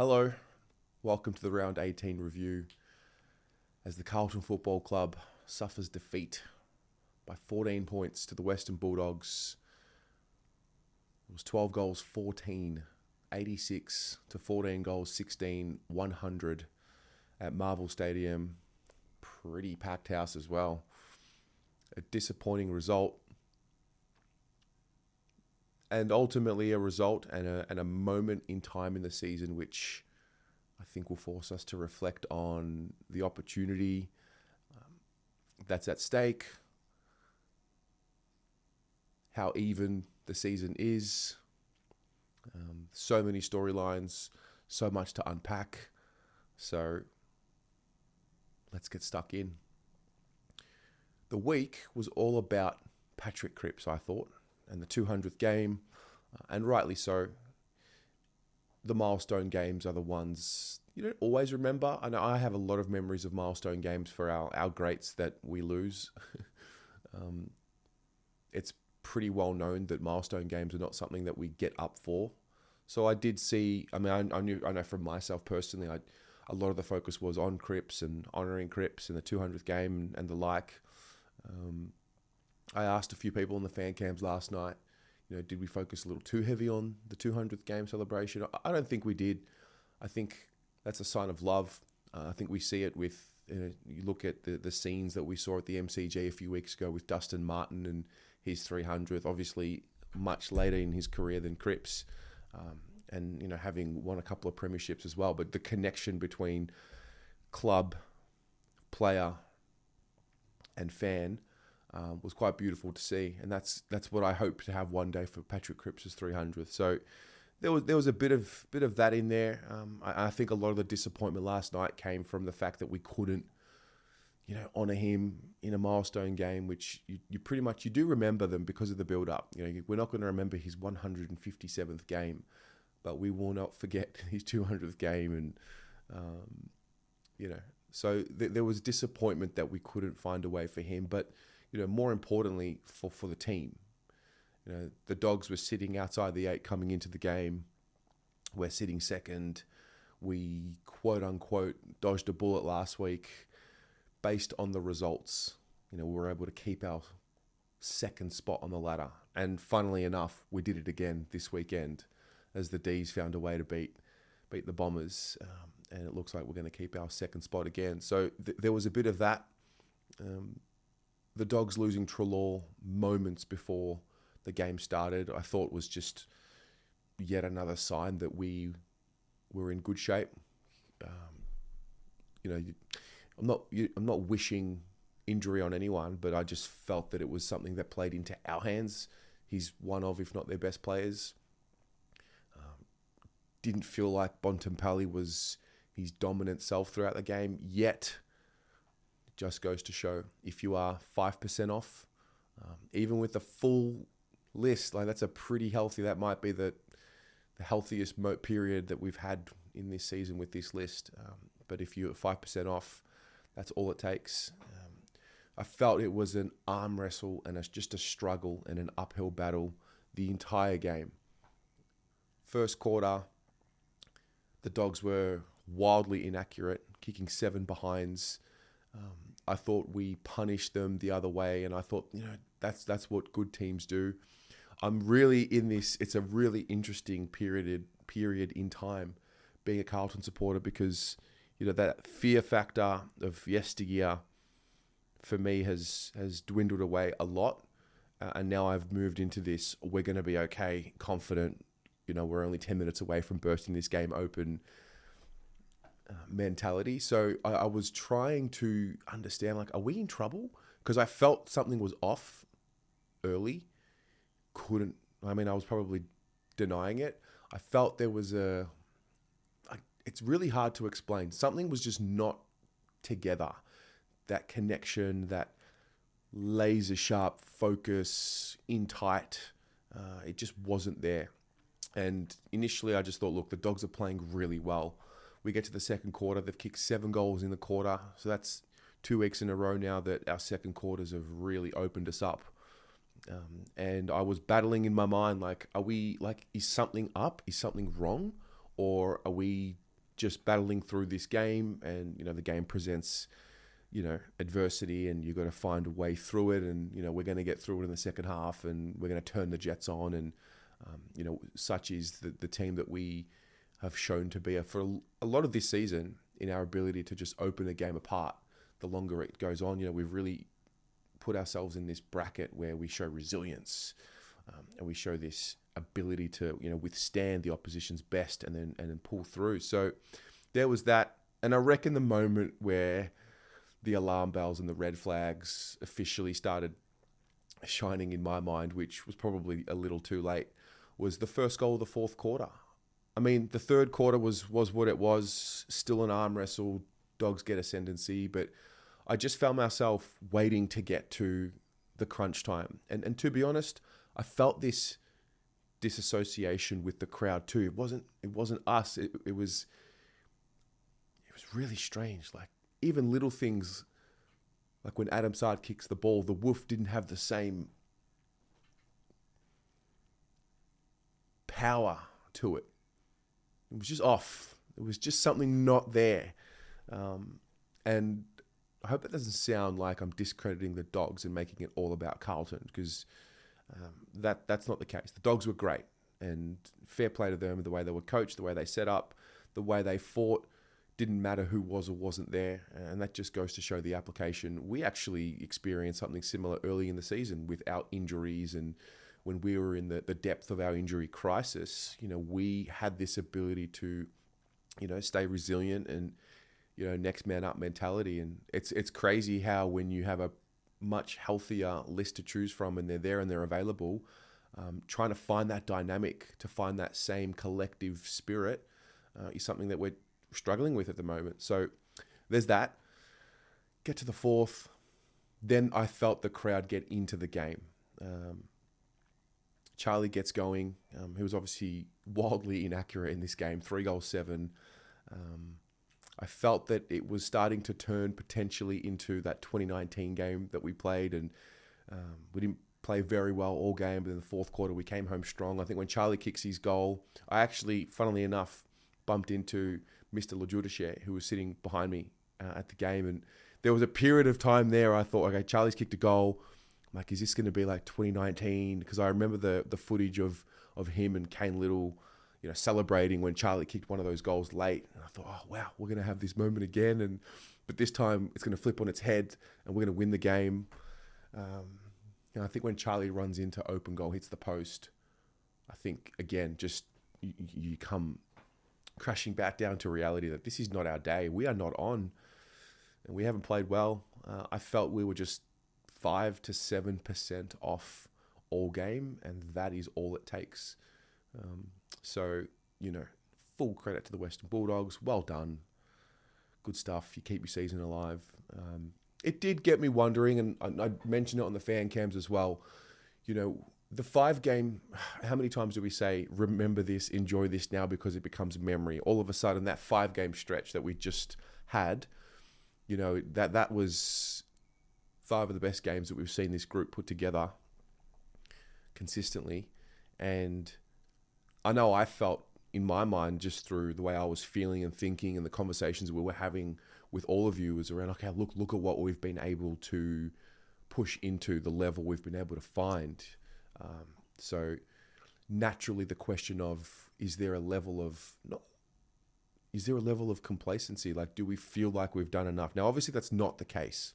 Hello, welcome to the Round 18 review as the Carlton Football Club suffers defeat by 14 points to the Western Bulldogs. It was 12 goals 14, 86 to 14 goals 16, 100 at Marvel Stadium. Pretty packed house as well. A disappointing result. And ultimately a result and a moment in time in the season which I think will force us to reflect on the opportunity that's at stake, how even the season is, so many storylines, so much to unpack. So let's get stuck in. The week was all about Patrick Crips, I thought, and the 200th game, and rightly so. The milestone games are the ones you don't always remember. I know I have a lot of memories of milestone games for our greats that we lose. It's pretty well known that milestone games are not something that we get up for. So I did see, I know from myself personally, a lot of the focus was on Crips and honouring Crips in the 200th game and the like. I asked a few people in the fan cams last night, did we focus a little too heavy on the 200th game celebration? I don't think we did. I think that's a sign of love. I think we see it with, you look at the scenes that we saw at the MCG a few weeks ago with Dustin Martin and his 300th, obviously much later in his career than Crips, and having won a couple of premierships as well. But the connection between club, player, and fan was quite beautiful to see, and that's what I hope to have one day for Patrick Crips' 300th. So there was a bit of that in there. I think a lot of the disappointment last night came from the fact that we couldn't, honour him in a milestone game, which you pretty much, you do remember them because of the build-up. We're not going to remember his 157th game, but we will not forget his 200th game, and so there was disappointment that we couldn't find a way for him, but more importantly for the team. The Dogs were sitting outside the 8 coming into the game. We're sitting second. We quote unquote dodged a bullet last week based on the results. We were able to keep our second spot on the ladder, and funnily enough, we did it again this weekend as the D's found a way to beat the Bombers, and it looks like we're going to keep our second spot again. So there was a bit of that. The Dogs losing Treloar moments before the game started, I thought was just yet another sign that we were in good shape. I'm not wishing injury on anyone, but I just felt that it was something that played into our hands. He's one of, if not their best players. Didn't feel like Bontempelli was his dominant self throughout the game, yet it just goes to show if you are 5% off, even with the full list, like that's a pretty healthy, that might be the healthiest period that we've had in this season with this list. But if you're 5% off, that's all it takes. I felt it was an arm wrestle and it's just a struggle and an uphill battle the entire game. First quarter, the Dogs were wildly inaccurate, kicking 7 behinds. I thought we punished them the other way, and I thought, that's what good teams do. I'm really in this. It's a really interesting period in time being a Carlton supporter, because that fear factor of yesteryear for me has dwindled away a lot, and now I've moved into this. We're going to be okay, confident. We're only 10 minutes away from bursting this game open mentality. So I was trying to understand, are we in trouble? Because I felt something was off early. I was probably denying it. I felt there was it's really hard to explain. Something was just not together. That connection, that laser sharp focus, in tight, it just wasn't there. And initially I just thought, look, the Dogs are playing really well. We get to the second quarter, they've kicked 7 goals in the quarter. So that's 2 weeks in a row now that our second quarters have really opened us up. And I was battling in my mind, is something up? Is something wrong? Or are we just battling through this game, and the game presents adversity, and you've got to find a way through it, and we're going to get through it in the second half, and we're going to turn the Jets on, and such is the team that we have shown to be for a lot of this season in our ability to just open a game apart. The longer it goes on, we've really put ourselves in this bracket where we show resilience, and we show this ability to withstand the opposition's best and then pull through. So there was that, and I reckon the moment where the alarm bells and the red flags officially started shining in my mind, which was probably a little too late, was the first goal of the fourth quarter. I mean, the third quarter was what it was, still an arm wrestle, Dogs get ascendancy, but I just found myself waiting to get to the crunch time. And to be honest, I felt this disassociation with the crowd too. It wasn't us. It was really strange. Like, even little things, like when Adam Sard kicks the ball, the woof didn't have the same power to it. It was just off. It was just something not there. And I hope that doesn't sound like I'm discrediting the Dogs and making it all about Carlton, because that's not the case. The Dogs were great, and fair play to them, the way they were coached, the way they set up, the way they fought. Didn't matter who was or wasn't there, and that just goes to show the application. We actually experienced something similar early in the season with our injuries, and when we were in the depth of our injury crisis, we had this ability to, stay resilient and, next man up mentality. And it's crazy how when you have a much healthier list to choose from and they're there and they're available, trying to find that dynamic, to find that same collective spirit is something that we're struggling with at the moment. So there's that. Get to the fourth. Then I felt the crowd get into the game. Charlie gets going. He was obviously wildly inaccurate in this game. 3 goals, 7. I felt that it was starting to turn potentially into that 2019 game that we played, and we didn't play very well all game, but in the fourth quarter we came home strong. I think when Charlie kicks his goal, I actually, funnily enough, bumped into Mr. Lajudice, who was sitting behind me at the game, and there was a period of time there I thought, okay, Charlie's kicked a goal. I'm like, is this going to be like 2019? Because I remember the footage of him and Kane Little, celebrating when Charlie kicked one of those goals late. And I thought, oh, wow, we're going to have this moment again. But this time it's going to flip on its head and we're going to win the game. I think when Charlie runs into open goal, hits the post, I think, again, just you come crashing back down to reality that this is not our day. We are not on, and we haven't played well. I felt we were just 5 to 7% off all game, and that is all it takes. So, full credit to the Western Bulldogs. Well done. Good stuff. You keep your season alive. It did get me wondering, and I mentioned it on the fan cams as well. The 5-game, how many times do we say, remember this, enjoy this now, because it becomes memory? All of a sudden, that 5-game stretch that we just had, that was 5 of the best games that we've seen this group put together consistently. And I know I felt in my mind, just through the way I was feeling and thinking and the conversations we were having with all of you, was around, okay, look at what we've been able to push into, the level we've been able to find. So naturally the question of, is there a level of complacency? Like, do we feel like we've done enough? Now, obviously that's not the case.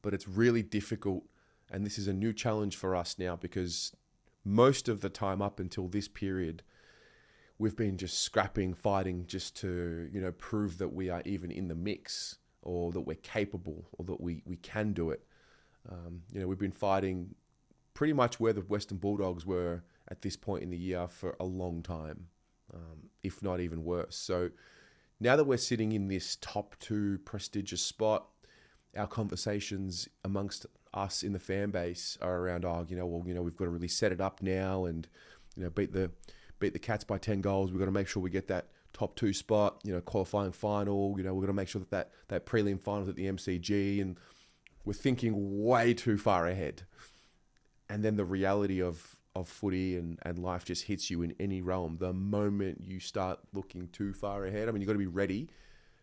But it's really difficult, and this is a new challenge for us now, because most of the time up until this period, we've been just scrapping, fighting, just to, prove that we are even in the mix, or that we're capable, or that we can do it. We've been fighting pretty much where the Western Bulldogs were at this point in the year for a long time, if not even worse. So now that we're sitting in this top 2 prestigious spot, our conversations amongst us in the fan base are around, we've got to really set it up now, and beat the Cats by 10 goals. We've got to make sure we get that top 2 spot, qualifying final. We've got to make sure that prelim finals at the MCG, and we're thinking way too far ahead. And then the reality of of footy and life just hits you in any realm. The moment you start looking too far ahead, I mean, you've got to be ready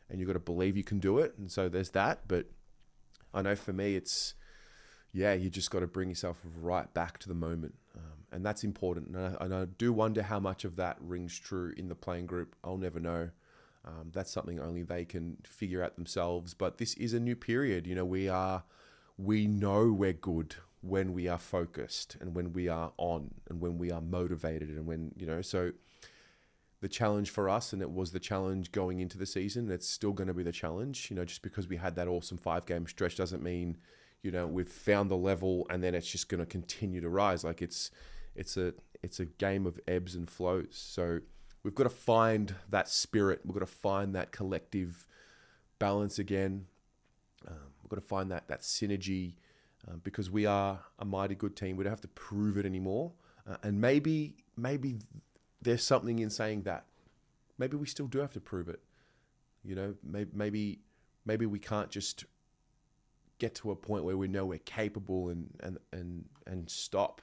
and you've got to believe you can do it. And so there's that. But I know for me, it's, you just got to bring yourself right back to the moment. And that's important. And I do wonder how much of that rings true in the playing group. I'll never know. That's something only they can figure out themselves. But this is a new period. You know, we know we're good when we are focused and when we are on and when we are motivated and when, so the challenge for us, and it was the challenge going into the season, it's still going to be the challenge, just because we had that awesome 5-game stretch doesn't mean, we've found the level and then it's just going to continue to rise. Like it's a game of ebbs and flows. So we've got to find that spirit. We've got to find that collective balance again. We've got to find that synergy, because we are a mighty good team. We don't have to prove it anymore. And maybe there's something in saying that. Maybe we still do have to prove it. Maybe we can't just get to a point where we know we're capable and stop,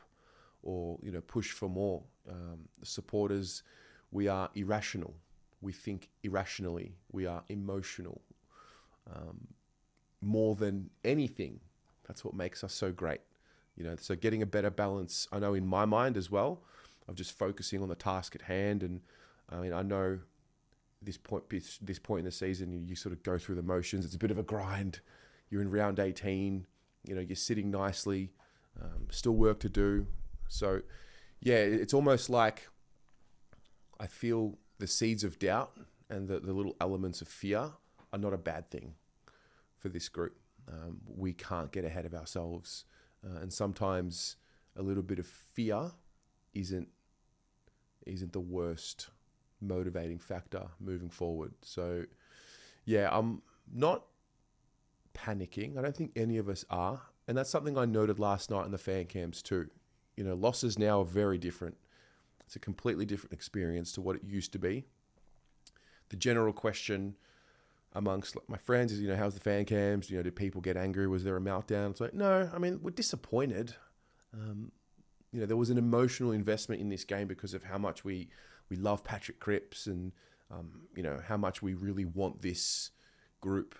or push for more. The supporters, we are irrational. We think irrationally. We are emotional. More than anything, that's what makes us so great. So getting a better balance, I know in my mind as well, of just focusing on the task at hand. And I mean, I know this point in the season, you sort of go through the motions. It's a bit of a grind. You're in round 18, you're sitting nicely, still work to do. So yeah, it's almost like I feel the seeds of doubt and the little elements of fear are not a bad thing for this group. We can't get ahead of ourselves. And sometimes a little bit of fear isn't the worst motivating factor moving forward. So yeah, I'm not panicking. I don't think any of us are. And that's something I noted last night in the fan cams too. Losses now are very different. It's a completely different experience to what it used to be. The general question amongst my friends is, how's the fan cams? Did people get angry? Was there a meltdown? It's like, no, I mean, we're disappointed. There was an emotional investment in this game because of how much we love Patrick Crips and, how much we really want this group,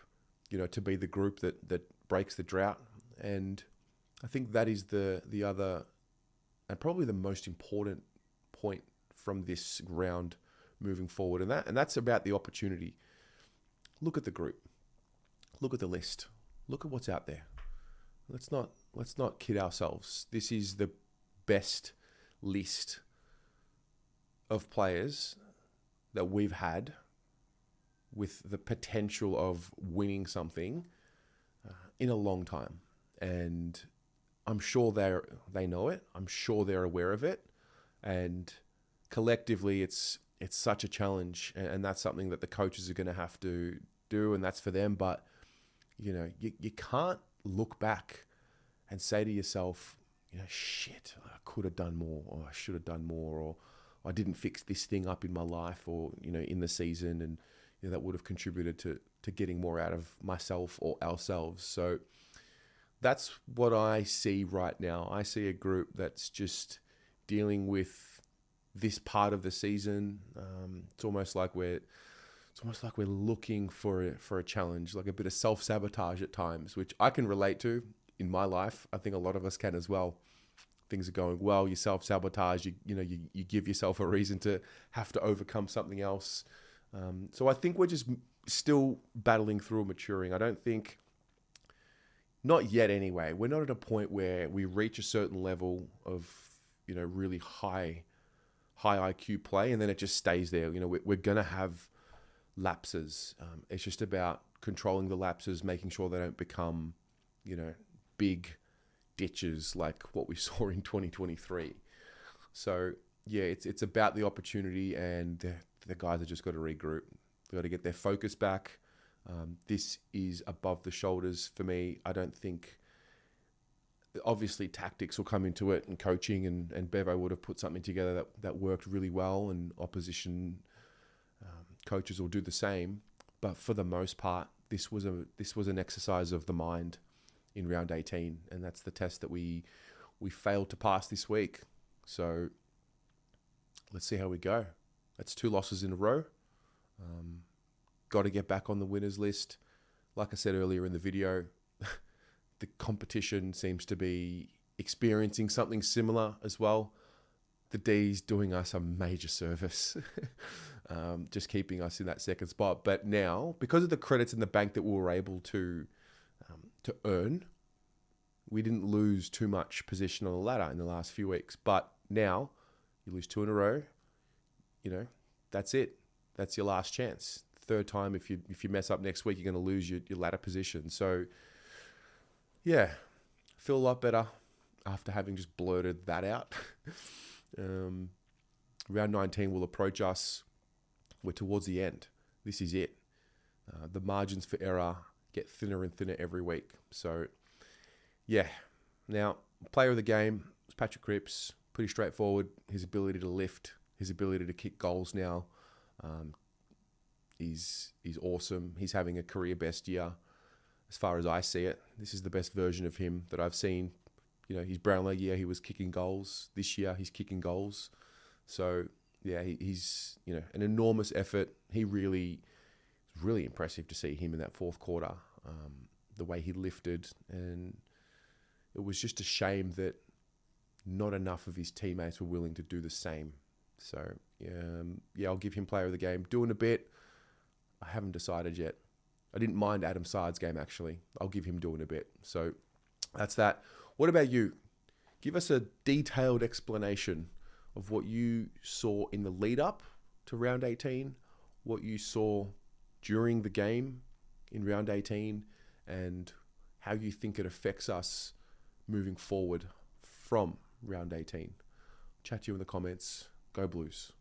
to be the group that breaks the drought. And I think that is the other and probably the most important point from this round moving forward. And that's about the opportunity. Look at the group. Look at the list. Look at what's out there. Let's not kid ourselves. This is the best list of players that we've had with the potential of winning something in a long time. And I'm sure they know it. I'm sure they're aware of it. And collectively, it's such a challenge. And that's something that the coaches are going to have to do, and that's for them. But, you can't look back and say to yourself, shit, I could have done more, or I should have done more, or I didn't fix this thing up in my life or, in the season. And that would have contributed to getting more out of myself or ourselves. So that's what I see right now. I see a group that's just dealing with this part of the season. It's almost like we're looking for a challenge, like a bit of self-sabotage at times, which I can relate to in my life. I think a lot of us can as well. Things are going well, you self-sabotage, you give yourself a reason to have to overcome something else. So I think we're just still battling through and maturing. I don't think, not yet anyway, we're not at a point where we reach a certain level of, really high IQ play and then it just stays there. We're going to have lapses. It's just about controlling the lapses, making sure they don't become, big ditches like what we saw in 2023. So yeah, it's about the opportunity, and the guys have just got to regroup. They've got to get their focus back. This is above the shoulders for me. I don't think, obviously tactics will come into it, and coaching, and Bevo would have put something together that worked really well, and opposition coaches will do the same. But for the most part, this was an exercise of the mind in round 18, and that's the test that we failed to pass this week. So let's see how we go. That's 2 losses in a row. Got to get back on the winners list. Like I said earlier in the video, the competition seems to be experiencing something similar as well. The D's doing us a major service, just keeping us in that second spot. But now, because of the credits in the bank that we were able to earn, we didn't lose too much position on the ladder in the last few weeks. But now, you lose 2 in a row, that's it. That's your last chance. Third time, if you mess up next week, you're going to lose your ladder position. So, yeah, feel a lot better after having just blurted that out. Round 19 will approach us. We're towards the end. This is it. The margins for error get thinner and thinner every week. So, yeah. Now, player of the game was Patrick Crips. Pretty straightforward. His ability to lift, his ability to kick goals now is awesome. He's having a career best year as far as I see it. This is the best version of him that I've seen. His Brownlow year, he was kicking goals. This year, he's kicking goals. So, yeah, he's, an enormous effort. It's really impressive to see him in that fourth quarter, the way he lifted. And it was just a shame that not enough of his teammates were willing to do the same. So, yeah, I'll give him player of the game. Doing a bit. I haven't decided yet. I didn't mind Adam Sard's game, actually. I'll give him doing a bit. So, that's that. What about you? Give us a detailed explanation of what you saw in the lead up to round 18, what you saw during the game in round 18, and how you think it affects us moving forward from round 18. Chat to you in the comments. Go Blues.